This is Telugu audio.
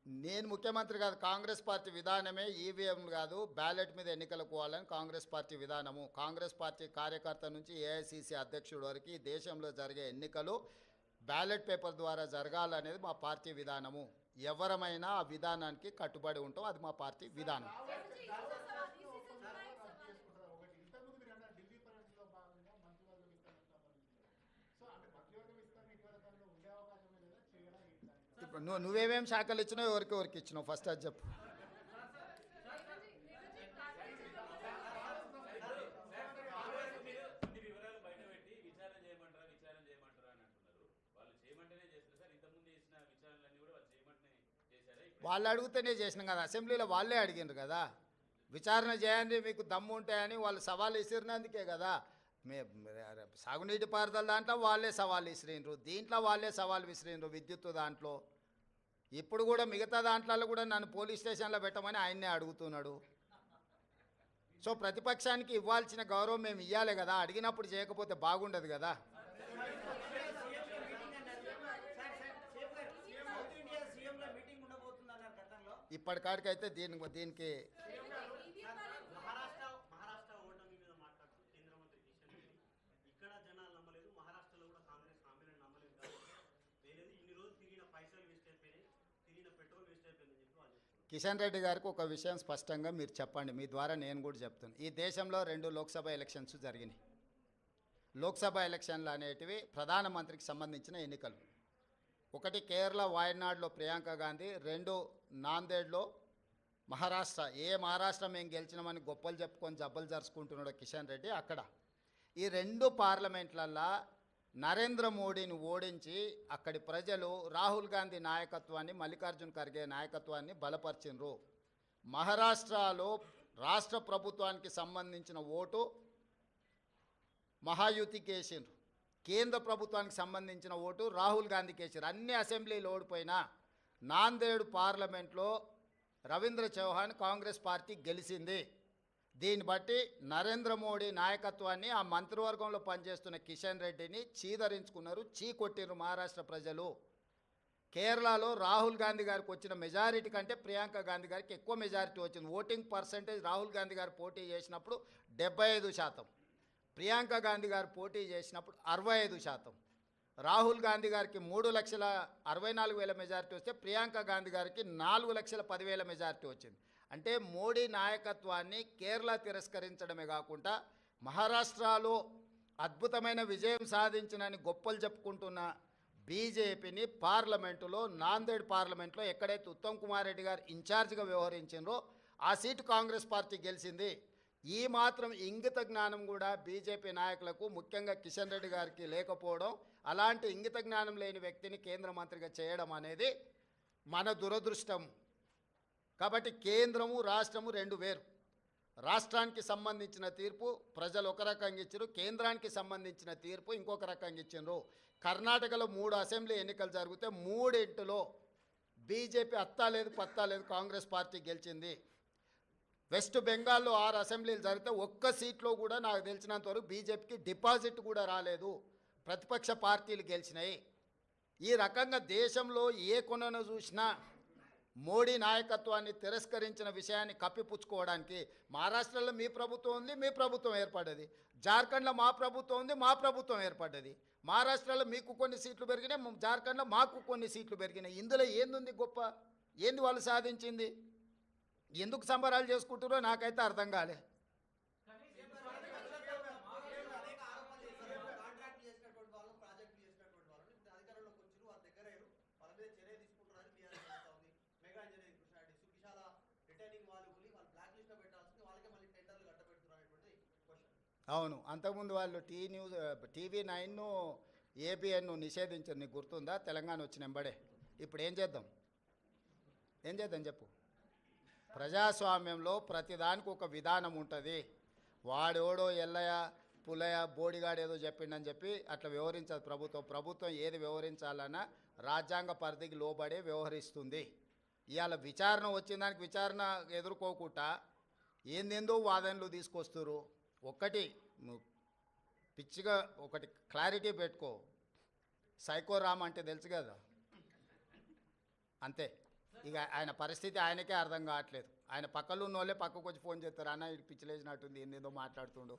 నేను ముఖ్యమంత్రి కాదు. కాంగ్రెస్ పార్టీ విధానమే ఈవీఎంలు కాదు, బ్యాలెట్ మీద ఎన్నికలు పోవాలని కాంగ్రెస్ పార్టీ విధానము. కాంగ్రెస్ పార్టీ కార్యకర్త నుంచి ఏఐసిసి అధ్యక్షుడు వరకు ఈ దేశంలో జరిగే ఎన్నికలు బ్యాలెట్ పేపర్ ద్వారా జరగాలనేది మా పార్టీ విధానము. ఎవరమైనా ఆ విధానానికి కట్టుబడి ఉంటాం. అది మా పార్టీ విధానం. ఇప్పుడు నువ్వేమేం శాఖలు ఇచ్చినావు, ఎవరికి ఇచ్చినావు ఫస్ట్ అది చెప్పు. వాళ్ళు అడిగితేనే చేసినాం కదా, అసెంబ్లీలో వాళ్ళే అడిగినారు కదా. విచారణ చేయండి మీకు దమ్ము ఉంటాయని వాళ్ళు సవాల్ విసిరినందుకే కదా. సాగునీటి పారుదల దాంట్లో వాళ్ళే సవాల్ విసిరినరు, దీంట్లో వాళ్ళే సవాల్ విసిరినరు, విద్యుత్ దాంట్లో. ఇప్పుడు కూడా మిగతా దాంట్లో కూడా నన్ను పోలీస్ స్టేషన్లో పెట్టమని ఆయన్నే అడుగుతున్నాడు. సో ప్రతిపక్షానికి ఇవ్వాల్సిన గౌరవం మేము ఇవ్వాలి కదా, అడిగినప్పుడు చేయకపోతే బాగుండదు కదా. ఇప్పటికాడికైతే దీనికి కిషన్ రెడ్డి గారికి ఒక విషయం స్పష్టంగా మీరు చెప్పండి, మీ ద్వారా నేను కూడా చెప్తాను. ఈ దేశంలో 2 లోక్సభ ఎలక్షన్స్ జరిగినాయి. లోక్సభ ఎలక్షన్లు అనేటివి ప్రధానమంత్రికి సంబంధించిన ఎన్నికలు. ఒకటి కేరళ వాయనాడ్లో ప్రియాంక గాంధీ, 2 నాందేడ్లో మహారాష్ట్ర. మహారాష్ట్ర మేము గెలిచినామని గొప్పలు చెప్పుకొని జబ్బలు జరుచుకుంటున్నాడు కిషన్ రెడ్డి అక్కడ. ఈ 2 పార్లమెంట్లల్లో నరేంద్ర మోడీని ఓడించి అక్కడి ప్రజలు రాహుల్ గాంధీ నాయకత్వాన్ని, మల్లికార్జున్ ఖర్గే నాయకత్వాన్ని బలపరిచినరు. మహారాష్ట్రలో రాష్ట్ర ప్రభుత్వానికి సంబంధించిన ఓటు మహాయుతికి వేసిండ్రు, కేంద్ర ప్రభుత్వానికి సంబంధించిన ఓటు రాహుల్ గాంధీకి వేసారు. అన్ని అసెంబ్లీలు ఓడిపోయినా నాందేడ్ పార్లమెంట్లో రవీంద్ర చౌహాన్ కాంగ్రెస్ పార్టీ గెలిచింది. దీన్ని బట్టి నరేంద్ర మోడీ నాయకత్వాన్ని, ఆ మంత్రివర్గంలో పనిచేస్తున్న కిషన్ రెడ్డిని చీదరించుకున్నారు, చీకొట్టిరు మహారాష్ట్ర ప్రజలు. కేరళలో రాహుల్ గాంధీ గారికి వచ్చిన మెజారిటీ కంటే ప్రియాంక గాంధీ గారికి ఎక్కువ మెజారిటీ వచ్చింది. ఓటింగ్ పర్సంటేజ్ రాహుల్ గాంధీ గారు పోటీ చేసినప్పుడు 75%, ప్రియాంక గాంధీ గారు పోటీ చేసినప్పుడు 65%. రాహుల్ గాంధీ గారికి 3,64,000 మెజారిటీ వస్తే ప్రియాంక గాంధీ గారికి 4,10,000 మెజారిటీ వచ్చింది. అంటే మోడీ నాయకత్వాన్ని కేరళ తిరస్కరించడమే కాకుండా మహారాష్ట్రలో అద్భుతమైన విజయం సాధించినని గొప్పలు చెప్పుకుంటున్న బీజేపీని పార్లమెంటులో, నాందేడ్ పార్లమెంట్లో ఎక్కడైతే ఉత్తమ్ కుమార్ రెడ్డి గారు ఇన్ఛార్జిగా వ్యవహరించారో ఆ సీటు కాంగ్రెస్ పార్టీ గెలిచింది. ఈ మాత్రం ఇంగిత జ్ఞానం కూడా బీజేపీ నాయకులకు, ముఖ్యంగా కిషన్ రెడ్డి గారికి లేకపోవడం, అలాంటి ఇంగిత జ్ఞానం లేని వ్యక్తిని కేంద్ర మంత్రిగా చేయడం అనేది మన దురదృష్టం. కాబట్టి కేంద్రము రాష్ట్రము 2 వేరు. రాష్ట్రానికి సంబంధించిన తీర్పు ప్రజలు ఒక రకంగా ఇచ్చారు, కేంద్రానికి సంబంధించిన తీర్పు ఇంకొక రకంగా ఇచ్చారు. కర్ణాటకలో 3 అసెంబ్లీ ఎన్నికలు జరిగితే 3 బీజేపీ అత్తా లేదు పత్తా లేదు కాంగ్రెస్ పార్టీ గెలిచింది. వెస్ట్ బెంగాల్లో 6 అసెంబ్లీలు జరిగితే ఒక్క సీట్లో కూడా నాకు తెలిసినంతవరకు బీజేపీకి డిపాజిట్ కూడా రాలేదు, ప్రతిపక్ష పార్టీలు గెలిచినాయి. ఈ రకంగా దేశంలో ఏ కొనను చూసినా మోడీ నాయకత్వాన్ని తిరస్కరించిన విషయాన్ని కప్పిపుచ్చుకోవడానికి మహారాష్ట్రలో మీ ప్రభుత్వం ఉంది, మీ ప్రభుత్వం ఏర్పడ్డది. జార్ఖండ్లో మా ప్రభుత్వం ఉంది, మా ప్రభుత్వం ఏర్పడ్డది. మహారాష్ట్రలో మీకు కొన్ని సీట్లు పెరిగినాయి, జార్ఖండ్లో మాకు కొన్ని సీట్లు పెరిగినాయి. ఇందులో ఏంది గొప్ప, ఏంది వాళ్ళు సాధించింది? ఎందుకు సంబరాలు చేసుకుంటారో నాకైతే అర్థం కాలే. అవును, అంతకుముందు వాళ్ళు TV9 ABN నిషేధించారు, నీకు గుర్తుందా? తెలంగాణ వచ్చిన వెంబడే. ఇప్పుడు ఏం చేద్దాం చెప్పు. ప్రజాస్వామ్యంలో ప్రతిదానికి ఒక విధానం ఉంటుంది. వాడోడో ఎల్లయ్య పుల్లయ్య బోడిగాడు ఏదో చెప్పిండని చెప్పి అట్లా వ్యవహరించదు ప్రభుత్వం. ఏది వ్యవహరించాలన్నా రాజ్యాంగ పరిధికి లోబడే వ్యవహరిస్తుంది. ఇవాళ విచారణ వచ్చిన దానికి విచారణ ఎదుర్కోకుండా ఏందేందో వాదనలు తీసుకొస్తారు. ఒకటి పిచ్చిగా ఒకటి క్లారిటీ పెట్టుకో, సైకో రామ్ అంటే తెలుసు కదా, అంతే. ఇక ఆయన పరిస్థితి ఆయనకే అర్థం కావట్లేదు. ఆయన పక్కలో ఉన్న వాళ్ళే పక్కకు వచ్చి ఫోన్ చేస్తారు, అన్న ఇటు పిచ్చిలేసినట్టుంది, ఏందేదో మాట్లాడుతుండు.